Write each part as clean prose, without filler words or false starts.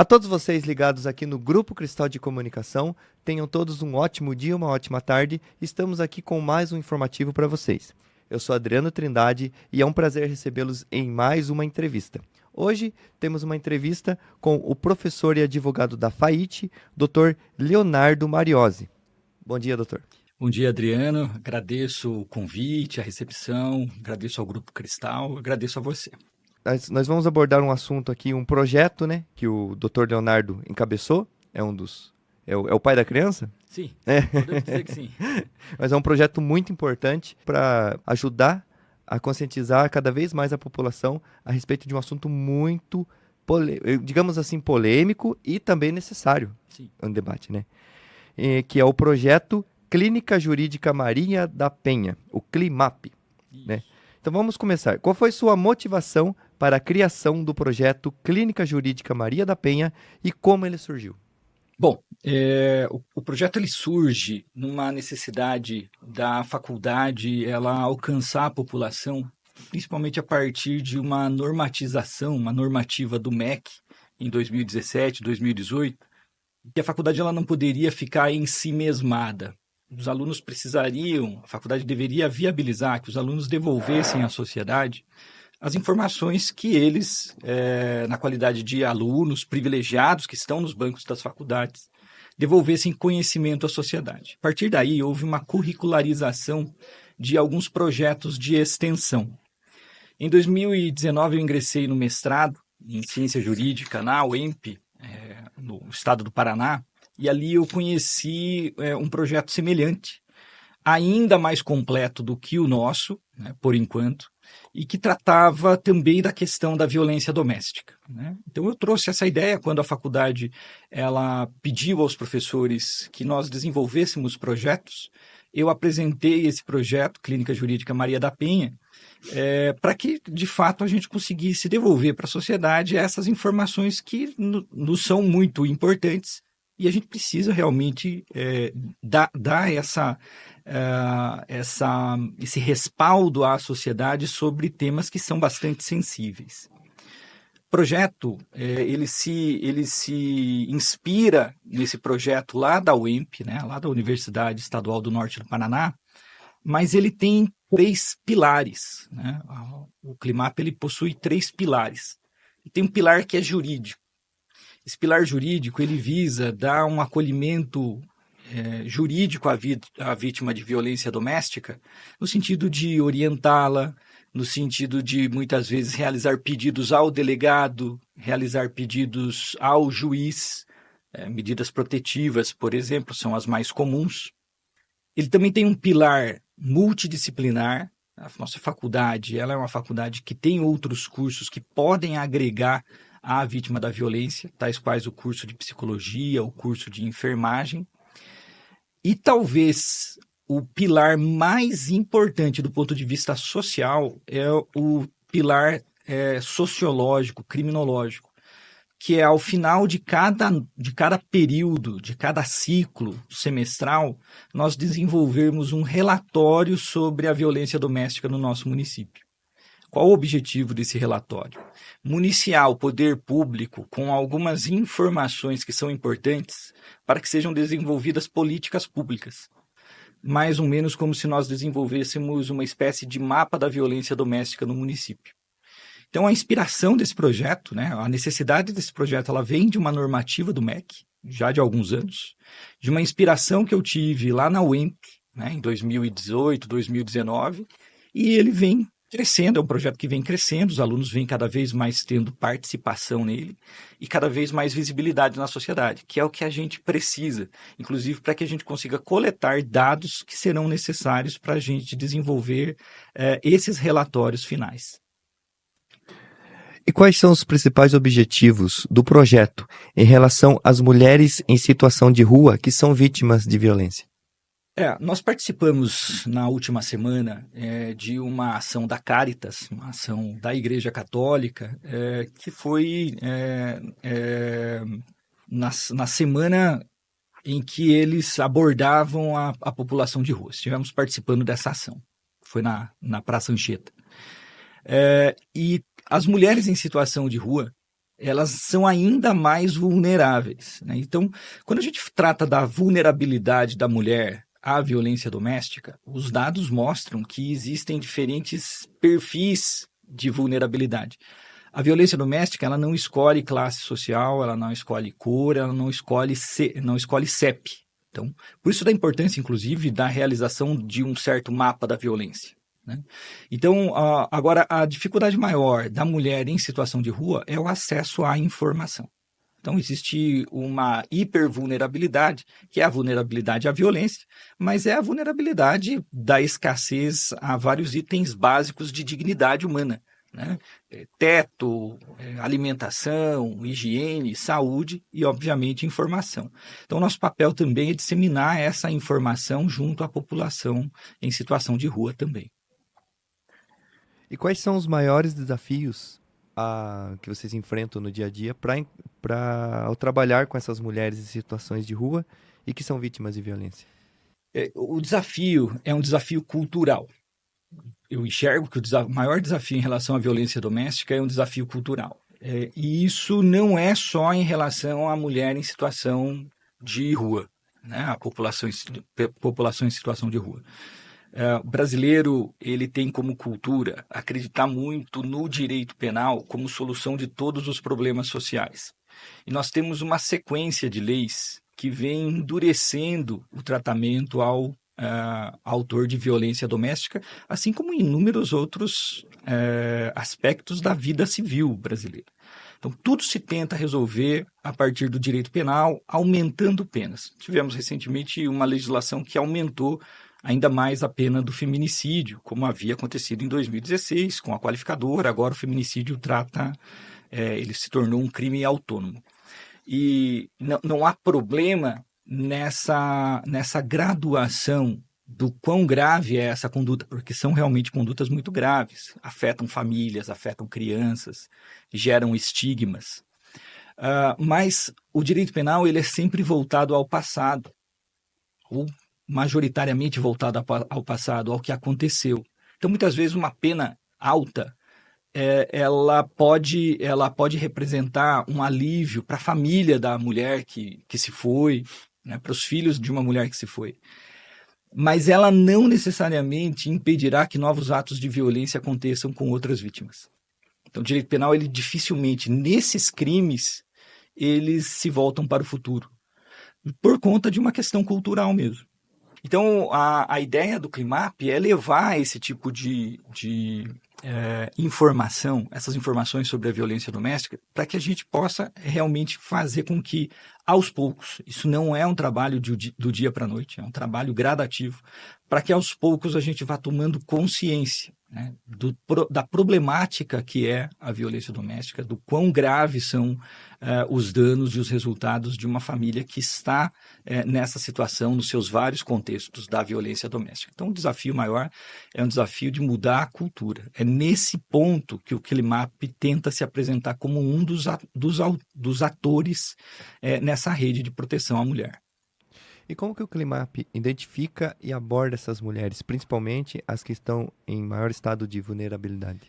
A todos vocês ligados aqui no Grupo Cristal de Comunicação, tenham todos um ótimo dia, uma ótima tarde. Estamos aqui com mais um informativo para vocês. Eu sou Adriano Trindade e é um prazer recebê-los em mais uma entrevista. Hoje temos uma entrevista com o professor e advogado da FAIT, Dr. Leonardo Mariozzi. Bom dia, doutor. Bom dia, Adriano. Agradeço o convite, a recepção, agradeço ao Grupo Cristal, agradeço a você. Nós vamos abordar um assunto aqui, um projeto, né, que o Dr. Leonardo encabeçou. É um dos... É o pai da criança? Sim, É. podemos dizer que sim. Mas é um projeto muito importante para ajudar a conscientizar cada vez mais a população a respeito de um assunto muito, digamos assim, polêmico e também necessário no debate, né? Que é o projeto Clínica Jurídica Maria da Penha, o CLIMAP, né? Então vamos começar. Qual foi sua motivação para a criação do projeto Clínica Jurídica Maria da Penha e como ele surgiu? Bom, o projeto ele surge numa necessidade da faculdade ela alcançar a população, principalmente a partir de uma normatização, uma normativa do MEC em 2017, 2018, que a faculdade ela não poderia ficar em si mesmada. Os alunos precisariam, a faculdade deveria viabilizar que os alunos devolvessem à sociedade as informações que eles, na qualidade de alunos privilegiados que estão nos bancos das faculdades, devolvessem conhecimento à sociedade. A partir daí, houve uma curricularização de alguns projetos de extensão. Em 2019, eu ingressei no mestrado em Ciência Jurídica na UEMP, no estado do Paraná, e ali eu conheci um projeto semelhante, ainda mais completo do que o nosso, né, por enquanto, e que tratava também da questão da violência doméstica, né? Então eu trouxe essa ideia quando a faculdade ela pediu aos professores que nós desenvolvêssemos projetos. Eu apresentei esse projeto, Clínica Jurídica Maria da Penha, para que, de fato, a gente conseguisse devolver para a sociedade essas informações que nos são muito importantes e a gente precisa realmente dar esse respaldo à sociedade sobre temas que são bastante sensíveis. O projeto ele se inspira nesse projeto lá da UEMP, né, lá da Universidade Estadual do Norte do Paraná, mas ele tem 3 pilares, né? O CLIMAP ele possui 3 pilares. E tem um pilar que é jurídico. Esse pilar jurídico ele visa dar um acolhimento jurídico à vítima de violência doméstica, no sentido de orientá-la, no sentido de, muitas vezes, realizar pedidos ao delegado, realizar pedidos ao juiz, medidas protetivas, por exemplo, são as mais comuns. Ele também tem um pilar multidisciplinar. A nossa faculdade ela é uma faculdade que tem outros cursos que podem agregar à vítima da violência, tais quais o curso de psicologia, o curso de enfermagem. E talvez o pilar mais importante do ponto de vista social é o pilar sociológico, criminológico, que é ao final de cada período, de cada ciclo semestral, nós desenvolvermos um relatório sobre a violência doméstica no nosso município. Qual o objetivo desse relatório? Municiar o poder público com algumas informações que são importantes para que sejam desenvolvidas políticas públicas. Mais ou menos como se nós desenvolvêssemos uma espécie de mapa da violência doméstica no município. Então, a inspiração desse projeto, né, a necessidade desse projeto, ela vem de uma normativa do MEC, já de alguns anos, de uma inspiração que eu tive lá na UEMP, né, em 2018, 2019, e ele vem crescendo, é um projeto que vem crescendo, os alunos vêm cada vez mais tendo participação nele e cada vez mais visibilidade na sociedade, que é o que a gente precisa, inclusive para que a gente consiga coletar dados que serão necessários para a gente desenvolver esses relatórios finais. E quais são os principais objetivos do projeto em relação às mulheres em situação de rua que são vítimas de violência? Nós participamos na última semana de uma ação da Caritas, uma ação da Igreja Católica, que foi na semana em que eles abordavam a população de rua. Estivemos participando dessa ação, foi na Praça Anchieta. E as mulheres em situação de rua, elas são ainda mais vulneráveis, né? Então, quando a gente trata da vulnerabilidade da mulher à violência doméstica, os dados mostram que existem diferentes perfis de vulnerabilidade. A violência doméstica, ela não escolhe classe social, ela não escolhe cor, ela não escolhe CEP. Então, por isso da importância, inclusive, da realização de um certo mapa da violência, né? Então, agora, a dificuldade maior da mulher em situação de rua é o acesso à informação. Então, existe uma hipervulnerabilidade, que é a vulnerabilidade à violência, mas é a vulnerabilidade da escassez a vários itens básicos de dignidade humana, né? Teto, alimentação, higiene, saúde e, obviamente, informação. Então, nosso papel também é disseminar essa informação junto à população em situação de rua também. E quais são os maiores desafios que vocês enfrentam no dia a dia ao trabalhar com essas mulheres em situações de rua e que são vítimas de violência? O desafio é um desafio cultural. Eu enxergo que o maior desafio em relação à violência doméstica é um desafio cultural. E isso não é só em relação à mulher em situação de rua, né? A população em situação de rua. O brasileiro, ele tem como cultura acreditar muito no direito penal como solução de todos os problemas sociais. E nós temos uma sequência de leis que vem endurecendo o tratamento ao autor de violência doméstica, assim como em inúmeros outros aspectos da vida civil brasileira. Então, tudo se tenta resolver a partir do direito penal, aumentando penas. Tivemos recentemente uma legislação que aumentou ainda mais a pena do feminicídio, como havia acontecido em 2016, com a qualificadora. Agora o feminicídio ele se tornou um crime autônomo. E não há problema nessa graduação do quão grave é essa conduta, porque são realmente condutas muito graves, afetam famílias, afetam crianças, geram estigmas. Mas o direito penal ele é sempre voltado ao passado, ou majoritariamente voltado ao passado, ao que aconteceu. Então, muitas vezes, uma pena alta ela pode representar um alívio para a família da mulher que se foi, né, para os filhos de uma mulher que se foi. Mas ela não necessariamente impedirá que novos atos de violência aconteçam com outras vítimas. Então, o direito penal, ele dificilmente, nesses crimes, eles se voltam para o futuro, por conta de uma questão cultural mesmo. Então, a ideia do CLIMAP é levar esse tipo de informação, essas informações sobre a violência doméstica, para que a gente possa realmente fazer com que, aos poucos, isso não é um trabalho do dia para a noite, é um trabalho gradativo, para que aos poucos a gente vá tomando consciência, né, da problemática que é a violência doméstica, do quão graves são os danos e os resultados de uma família que está nessa situação, nos seus vários contextos da violência doméstica. Então, o desafio maior é um desafio de mudar a cultura. É nesse ponto que o CLIMAP tenta se apresentar como um dos atores nessa rede de proteção à mulher. E como que o CLIMAP identifica e aborda essas mulheres, principalmente as que estão em maior estado de vulnerabilidade?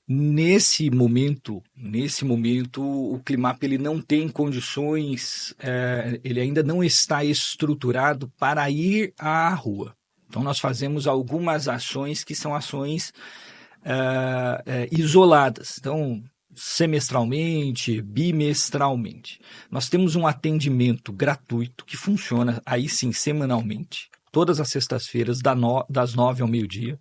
Nesse momento, o CLIMAP ele não tem condições, ele ainda não está estruturado para ir à rua. Então, nós fazemos algumas ações que são ações isoladas. Então, semestralmente, bimestralmente. Nós temos um atendimento gratuito que funciona, aí sim, semanalmente, todas as sextas-feiras, das 9 ao meio-dia.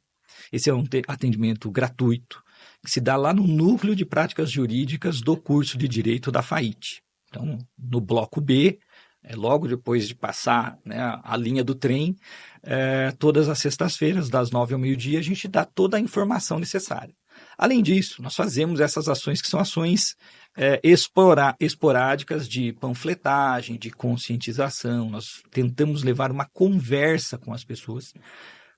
Esse é um atendimento gratuito, que se dá lá no Núcleo de Práticas Jurídicas do curso de Direito da FAIT. Então, no bloco B, logo depois de passar, né, a linha do trem, todas as sextas-feiras, das 9 ao meio-dia, a gente dá toda a informação necessária. Além disso, nós fazemos essas ações que são ações esporádicas de panfletagem, de conscientização. Nós tentamos levar uma conversa com as pessoas,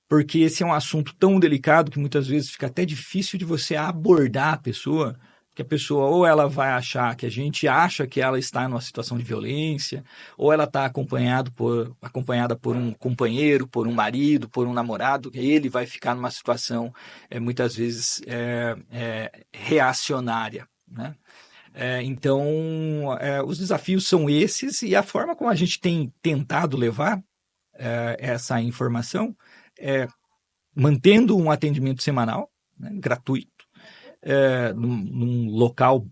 porque esse é um assunto tão delicado que muitas vezes fica até difícil de você abordar a pessoa, que a pessoa ou ela vai achar que a gente acha que ela está numa situação de violência, ou ela está acompanhada por um companheiro, por um marido, por um namorado, ele vai ficar numa situação muitas vezes reacionária, né? Os desafios são esses e a forma como a gente tem tentado levar essa informação é mantendo um atendimento semanal, né, gratuito, num local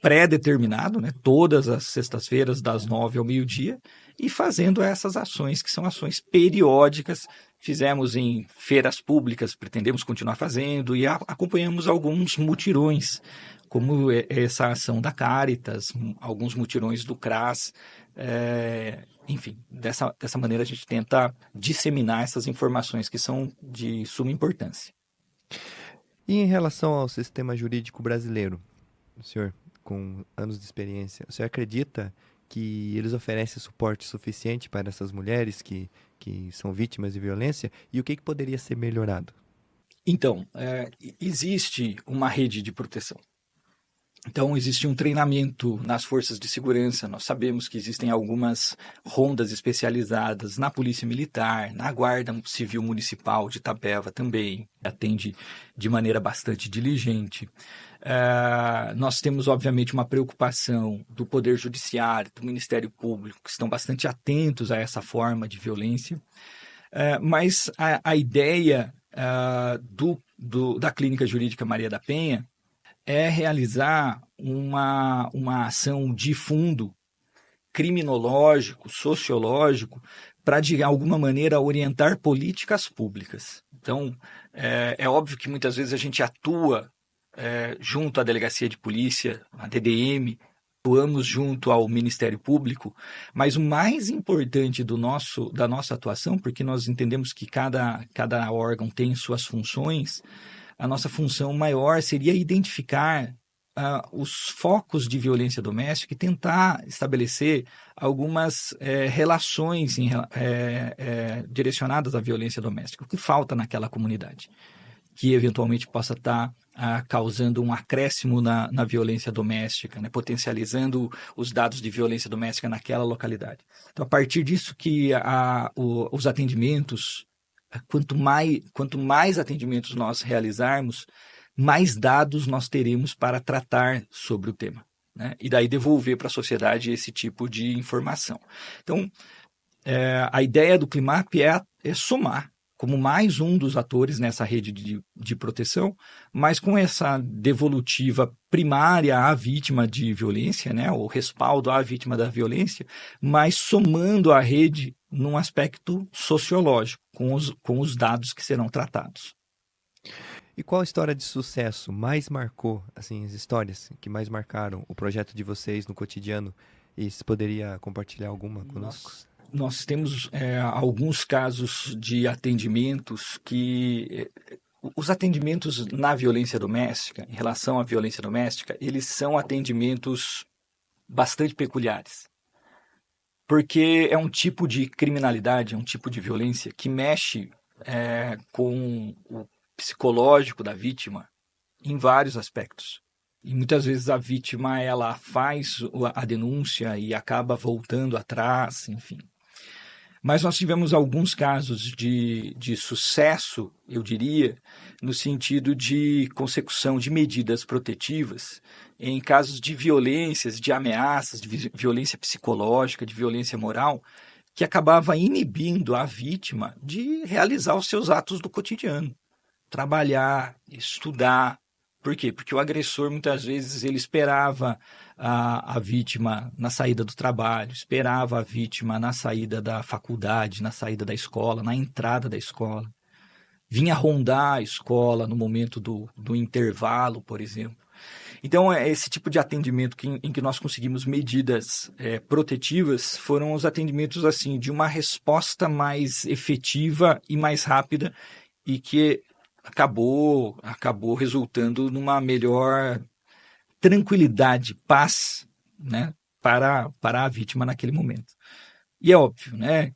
pré-determinado, né, todas as sextas-feiras, das 9 ao meio-dia, e fazendo essas ações, que são ações periódicas. Fizemos em feiras públicas, pretendemos continuar fazendo, e acompanhamos alguns mutirões, como essa ação da Caritas, alguns mutirões do CRAS. Enfim, dessa maneira a gente tenta disseminar essas informações que são de suma importância. E em relação ao sistema jurídico brasileiro, o senhor, com anos de experiência, o senhor acredita que eles oferecem suporte suficiente para essas mulheres que são vítimas de violência? E o que poderia ser melhorado? Então, existe uma rede de proteção. Então, existe um treinamento nas forças de segurança. Nós sabemos que existem algumas rondas especializadas na Polícia Militar, na Guarda Civil Municipal de Itapeva também, atende de maneira bastante diligente. Nós temos, obviamente, uma preocupação do Poder Judiciário, do Ministério Público, que estão bastante atentos a essa forma de violência. Mas a ideia da Clínica Jurídica Maria da Penha é realizar uma ação de fundo criminológico, sociológico, para, de alguma maneira, orientar políticas públicas. Então, é óbvio que muitas vezes a gente atua junto à Delegacia de Polícia, à DDM, atuamos junto ao Ministério Público, mas o mais importante da nossa atuação, porque nós entendemos que cada órgão tem suas funções, a nossa função maior seria identificar os focos de violência doméstica e tentar estabelecer algumas relações direcionadas à violência doméstica, o que falta naquela comunidade, que eventualmente possa estar causando um acréscimo na violência doméstica, né, potencializando os dados de violência doméstica naquela localidade. Então, a partir disso que os atendimentos, quanto mais atendimentos nós realizarmos, mais dados nós teremos para tratar sobre o tema, né? E daí devolver para a sociedade esse tipo de informação. Então, a ideia do Climap é somar como mais um dos atores nessa rede de proteção, mas com essa devolutiva primária à vítima de violência, né, o respaldo à vítima da violência, mas somando a rede num aspecto sociológico, com os dados que serão tratados. E qual história de sucesso mais marcou, assim, as histórias que mais marcaram o projeto de vocês no cotidiano? E se poderia compartilhar alguma conosco? Nós temos alguns casos de atendimentos que... Os atendimentos na violência doméstica, em relação à violência doméstica, eles são atendimentos bastante peculiares. Porque é um tipo de criminalidade, é um tipo de violência que mexe com o psicológico da vítima em vários aspectos. E muitas vezes a vítima ela faz a denúncia e acaba voltando atrás, enfim. Mas nós tivemos alguns casos de sucesso, eu diria, no sentido de consecução de medidas protetivas em casos de violências, de ameaças, de violência psicológica, de violência moral, que acabava inibindo a vítima de realizar os seus atos do cotidiano. Trabalhar, estudar. Por quê? Porque o agressor, muitas vezes, ele esperava a vítima na saída do trabalho, esperava a vítima na saída da faculdade, na saída da escola, na entrada da escola. Vinha rondar a escola no momento do intervalo, por exemplo. Então, esse tipo de atendimento em que nós conseguimos medidas protetivas foram os atendimentos assim de uma resposta mais efetiva e mais rápida e que acabou resultando numa melhor tranquilidade, paz, né, para a vítima naquele momento. E é óbvio, né,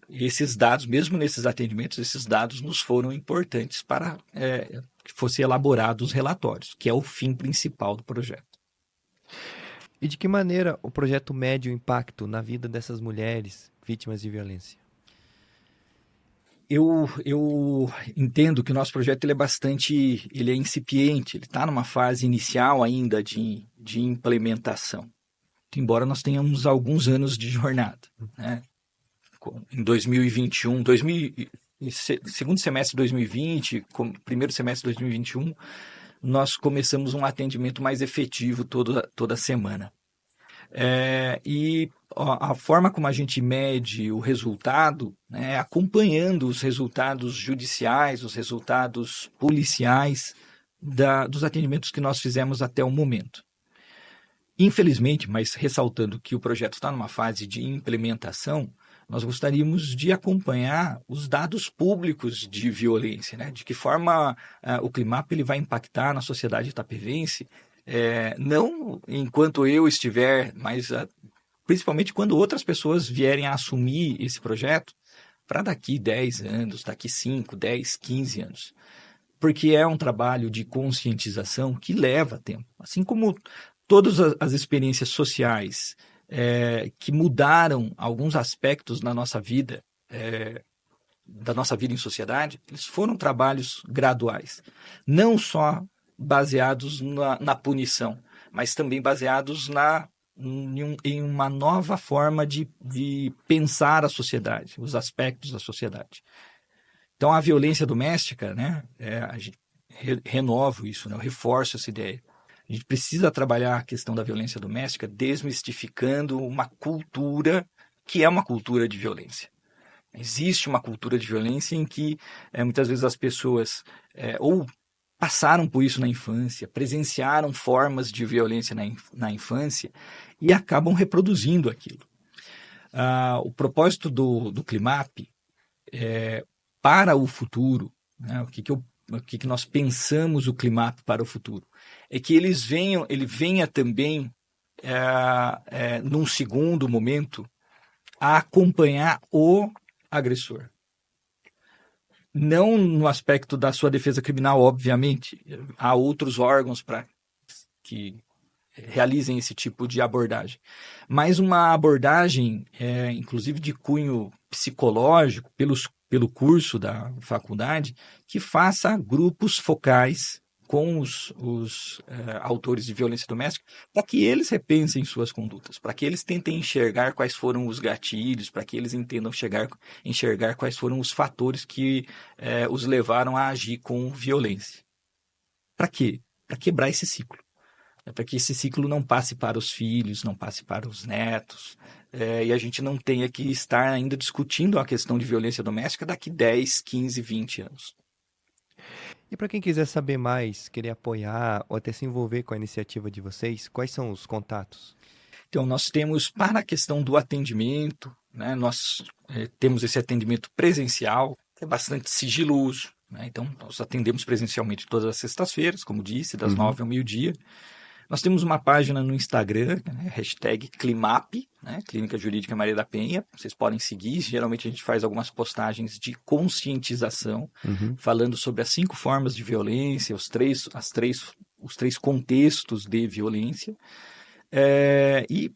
esses dados, mesmo nesses atendimentos, esses dados nos foram importantes para que fossem elaborados os relatórios, que é o fim principal do projeto. E de que maneira o projeto mede o impacto na vida dessas mulheres vítimas de violência? Eu entendo que o nosso projeto ele é incipiente, ele está numa fase inicial ainda de de implementação. Embora nós tenhamos alguns anos de jornada, né? Em 2021, segundo semestre de 2020, primeiro semestre de 2021, nós começamos um atendimento mais efetivo toda semana. E a forma como a gente mede o resultado, né, acompanhando os resultados judiciais, os resultados policiais dos atendimentos que nós fizemos até o momento. Infelizmente, mas ressaltando que o projeto está numa fase de implementação, nós gostaríamos de acompanhar os dados públicos de violência, né? De que forma o Climap ele vai impactar na sociedade itapevense, não enquanto eu estiver, mas principalmente quando outras pessoas vierem a assumir esse projeto, para daqui 10 anos, daqui 5, 10, 15 anos. Porque é um trabalho de conscientização que leva tempo. Assim como todas as experiências sociais que mudaram alguns aspectos na nossa vida, da nossa vida em sociedade, eles foram trabalhos graduais. Não só baseados na punição, mas também baseados em uma nova forma de pensar a sociedade, os aspectos da sociedade. Então, a violência doméstica, né, a gente renovo isso, né, eu reforço essa ideia. A gente precisa trabalhar a questão da violência doméstica desmistificando uma cultura que é uma cultura de violência. Existe uma cultura de violência em que muitas vezes as pessoas ou passaram por isso na infância, presenciaram formas de violência na infância e acabam reproduzindo aquilo. O propósito do Climap para o futuro, né, o que nós pensamos o Climap para o futuro, é que ele venha também, num segundo momento, a acompanhar o agressor. Não no aspecto da sua defesa criminal, obviamente. Há outros órgãos para que realizem esse tipo de abordagem. Mas uma abordagem, inclusive de cunho psicológico, pelo curso da faculdade, que faça grupos focais com os autores de violência doméstica, para que eles repensem suas condutas, para que eles tentem enxergar quais foram os gatilhos, para que eles entendam enxergar quais foram os fatores que os levaram a agir com violência. Para quê? Para quebrar esse ciclo. Para que esse ciclo não passe para os filhos, não passe para os netos, e a gente não tenha que estar ainda discutindo a questão de violência doméstica daqui 10, 15, 20 anos. E para quem quiser saber mais, querer apoiar ou até se envolver com a iniciativa de vocês, quais são os contatos? Então, nós temos, para a questão do atendimento, né, nós temos esse atendimento presencial, que é bastante sigiloso, né? Então, nós atendemos presencialmente todas as sextas-feiras, como disse, das 9 ao meio-dia. Nós temos uma página no Instagram, né, #Climap, né, Clínica Jurídica Maria da Penha. Vocês podem seguir. Geralmente a gente faz algumas postagens de conscientização, falando sobre as 5 formas de violência, os três contextos de violência. E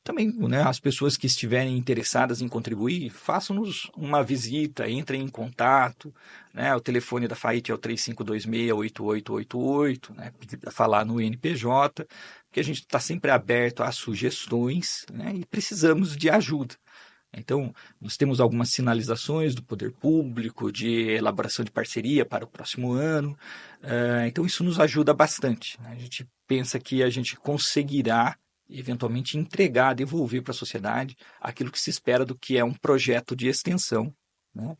também, né, as pessoas que estiverem interessadas em contribuir, façam-nos uma visita, entrem em contato, né, o telefone da FAIT é o 3526-8888, né, falar no NPJ, porque a gente está sempre aberto a sugestões, né, e precisamos de ajuda. Então, nós temos algumas sinalizações do poder público, de elaboração de parceria para o próximo ano, então isso nos ajuda bastante, né? A gente pensa que a gente conseguirá eventualmente entregar, devolver para a sociedade aquilo que se espera do que é um projeto de extensão, né?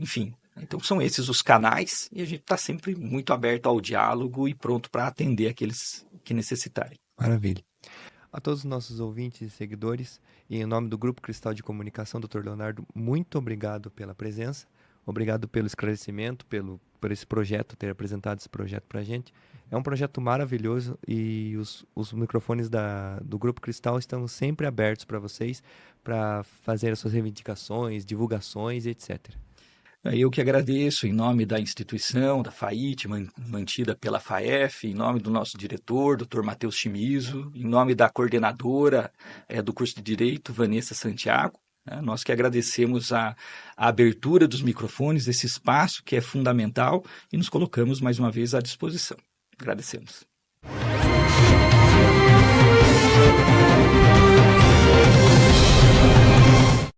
Enfim, então são esses os canais e a gente está sempre muito aberto ao diálogo e pronto para atender aqueles que necessitarem. Maravilha. A todos os nossos ouvintes e seguidores, e em nome do Grupo Cristal de Comunicação, Dr. Leonardo, muito obrigado pela presença, obrigado pelo esclarecimento, por esse projeto, ter apresentado esse projeto para a gente. É um projeto maravilhoso e os microfones do Grupo Cristal estão sempre abertos para vocês, para fazer as suas reivindicações, divulgações, etc. Eu que agradeço em nome da instituição, da FAIT, mantida pela FAEF, em nome do nosso diretor, Dr. Matheus Chimizo, em nome da coordenadora do curso de Direito, Vanessa Santiago. Nós que agradecemos a abertura dos microfones, esse espaço que é fundamental, e nos colocamos mais uma vez à disposição. Agradecemos.